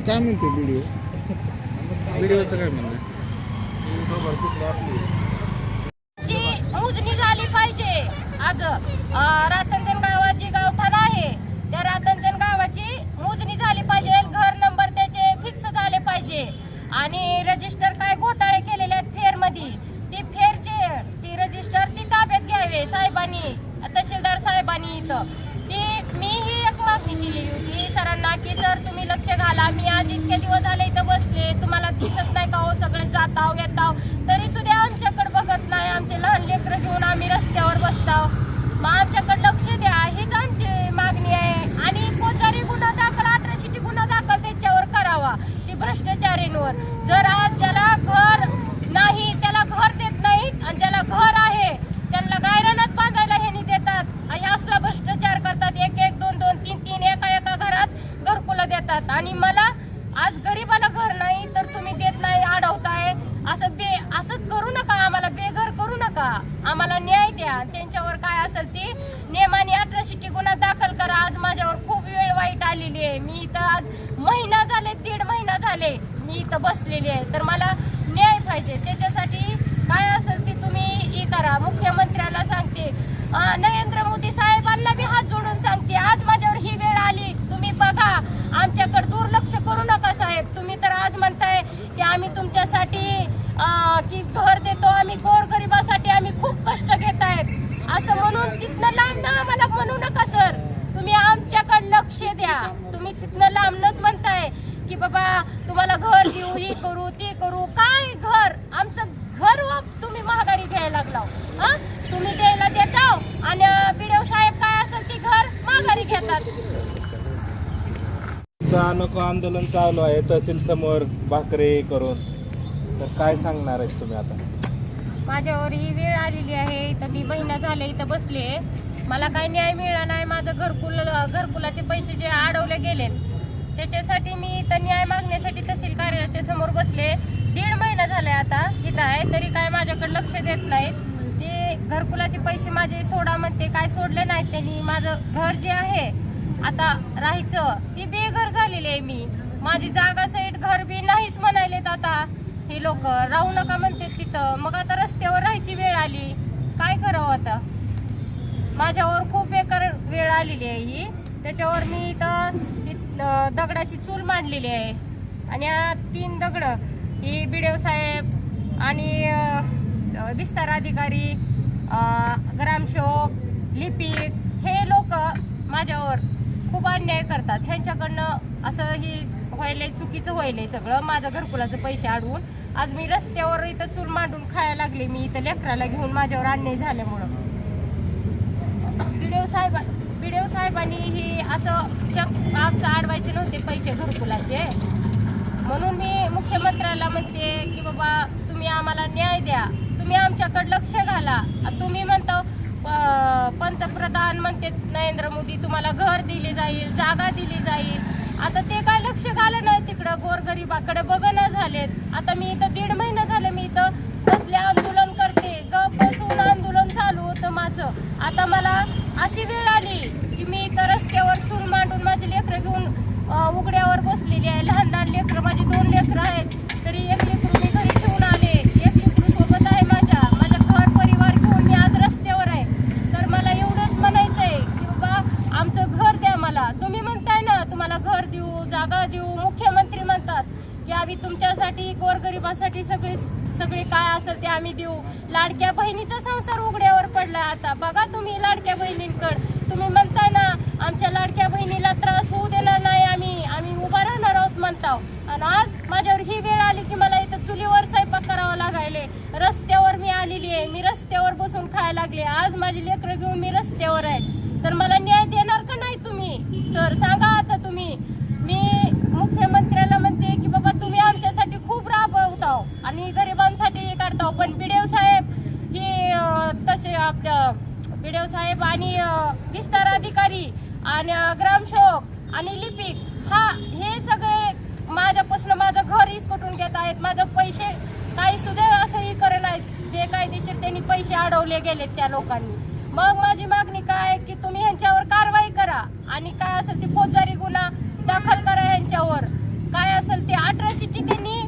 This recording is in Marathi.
काय म्हणते व्हिडिओचं काय म्हणणं मोजणी झाली पाहिजे। आज रातंजन गावाची गावठाण आहे, त्या रातंजन गावाची मोजणी झाली पाहिजे, घर नंबर त्याचे फिक्स झाले पाहिजे आणि रजिस्टर काय घोटाळे केलेले आहेत फेरमध्ये, ती फेरचे ती रजिस्टर ती ताब्यात घ्यावे साहेबांनी, तहसीलदार साहेबांनी। इथं ती मी ही एक मागणी केली होती सरांना की सर तुम्ही लक्ष घाला, मी आज इतके दिवस झाले इथं बसले, तुम्हाला दिसत नाही का हो सगळे जाताव येताव, तरी सुद्धा आमच्याकडे बघत नाही, आमचे लहान लेकरं घेऊन आम्ही रस्त्यावर बसताव, मग आमच्याकडे लक्ष द्या हीच आमची मागणी आहे। आणि कोणताही गुन्हा दाखल 18 गुन्हा दाखल त्याच्यावर करावा, ती भ्रष्टाचारींवर। जर आज ज्याला घर नाही त्याला घर देत नाहीत आणि ज्याला घर आहे त्यांना गायरानात बांधायला ह्यांनी देतात आणि असला भ्रष्टाचार करतात, 1-1, 2-2, 3-3 एका घरात घरकुला देतात। आणि मला आज गरीबाला घर नाही तर तुम्ही देत नाही, अडवताय, असं करू नका, आम्हाला बेघर करू नका, आम्हाला न्याय द्या, त्यांच्यावर काय असेल ती नियमाने 18 गुन्हा दाखल करा। आज माझ्यावर खूप वेळ वाईट आलेली आहे, मी इथं आज महिना झाले, 1.5 महिना झाले मी इथं बसलेली आहे, तर मला न्याय पाहिजे, त्याच्यासाठी काय असेल ती तुम्ही करा। मुख्यमंत्र्याला सांगते, नरेंद्र मोदी साहेबांना बी हात जोडून सांगते, आज माझ्यावर ही वेळ आली, तुम्ही बघा, आमच्याकडे दुर्लक्ष करू नका साहेब। तुम्ही तर आज म्हणताय की आम्ही तुमच्यासाठी की घर देतो, आम्ही गोरगरिबासाठी आम्ही खूप कष्ट घेत आहेत, असं म्हणून तिथनं लांब आम्हाला म्हणू नका सर, तुम्ही आमच्याकडे लक्ष द्या। तुम्ही तिथनं लांबनच म्हणताय की बाबा तुम्हाला घर देऊ, ही करू ती करू, काय घर, आमचं घर तुम्ही महागारी घ्यायला लागला, हा तुम्ही द्यायला देताव आणि बीडीओ साहेब काय असेल ती घर महागारी घेतात। नको आंदोलन चालू आहे तहसील समोर भाकरे करून, तर काय सांगणार आहे तुम्ही आता? माझ्यावर ही वेळ आलेली आहे, तर मी महिना झाले इथं बसले, मला काही न्याय मिळाला नाही, माझं घरकुलाचे पैसे जे अडवले गेलेत त्याच्यासाठी मी इथं न्याय मागण्यासाठी तहसील कार्यालयाच्या समोर बसले, 1.5 महिना झालाय आता इथं आहे, तरी काय माझ्याकडे लक्ष देत नाहीत। ते घरकुलाचे पैसे माझे सोडा म्हणते, काय सोडले नाहीत त्यांनी, माझं घर जे आहे आता राहायचं ती बेघर झालेली आहे, मी माझी जागा सहित घर बी नाहीच म्हणायलेत आता हे लोक, राहू नका म्हणते तिथं, मग आता रस्त्यावर राहायची वेळ आली, काय करावं आता, माझ्यावर खूप बेकार वेळ आलेली आहे ही, त्याच्यावर मी इथं दगडाची चूल मांडलेली आहे आणि 3 दगड ही बीडीओ साहेब आणि विस्तार अधिकारी, ग्रामसेवक, लिपिक हे लोक माझ्यावर खूप अन्याय करतात, ह्यांच्याकडनं असं ही व्हायलंय, चुकीचं व्हायलंय सगळं, माझं घरकुलाचं पैसे अडवून आज मी रस्त्यावर इथं चूल मांडून खायला लागले, मी इथं लेकराला घेऊन माझ्यावर अन्याय झाल्यामुळं। बीडीओ साहेबांनी ही असं चक आमचं अडवायचे नव्हते पैसे घरकुलाचे, म्हणून मी मुख्यमंत्र्याला म्हणते की बाबा तुम्ही आम्हाला न्याय द्या, तुम्ही आमच्याकडे लक्ष घाला। तुम्ही म्हणता पंतप्रधान म्हणते नरेंद्र मोदी तुम्हाला घर दिले जाईल, जागा दिली जाईल, आता ते काय लक्ष घालं नाही तिकडं, गोरगरिबाकडे बघणं झालेत। आता मी इथं 1.5 महिना झाले मी इथं बसले, आंदोलन करते, गप बसून आंदोलन चालू होतं माझं, आता मला अशी वेळ आली की मी इथं रस्त्यावर चूल मांडून माझे लेकरं घेऊन उघड्यावर बसलेली आहे, लहान लेकरं, माझी 2 लेकरं आहेत, तरी 1 लेकरू मी घरी ठेवून आले, 1 लेकरू सोबत आहे माझ्या घर परिवार घेऊन मी आज रस्त्यावर आहे। तर मला एवढंच म्हणायचं आहे की बाबा आमचं घर द्या मला, तुम्ही म्हणताय ना तुम्हाला घर देऊ, जागा देऊ, मुख्यमंत्री म्हणतात की आम्ही तुमच्यासाठी गोरगरिबासाठी सगळे काय असेल ते आम्ही देऊ, लाडक्या बहिणीचा संसार उघड्यावर पडला, आता बघा तुम्ही लाडक्या बहिणींकडे, तुम्ही म्हणताय ना आमच्या लाडक्या बहिणीला त्रास होऊ देणार नाही, आम्ही उभा राहणार आहोत म्हणताव, आणि आज माझ्यावर ही वेळ आली की मला इथं चुलीवर स्वयंपाक करावा लागायले, रस्त्यावर मी आलेली आहे, मी रस्त्यावर बसून खायला लागले, आज माझी लेकरं घेऊन मी रस्त्यावर आहे, तर मला न्याय देणार का नाही तुम्ही सर, सांगा आता तुम्ही। मी मुख्यमंत्र्याला म्हणते की बाबा तुम्ही आमच्यासाठी खूप राबवताव आणि गरिबांसाठी हे करताव, पण बीडीओ साहेब हे तसे आपलं बीडीओ साहेब आणि विस्तार अधिकारी आणि ग्रामसेवक आणि लिपिक हे सगळे माझ्यापासून माझं घर हिसकटून घेत आहेत. माझं पैसे काही सुद्धा असंही करत नाहीत. बेकायदेशीर त्यांनी पैसे अडवले गेलेत त्या लोकांनी. मग माझी मागणी काय की तुम्ही ह्यांच्यावर कारवाई करा आणि काय असेल ती फौजदारी गुन्हा दाखल करा ह्यांच्यावर. काय असेल ते 18 शिट्टी त्यांनी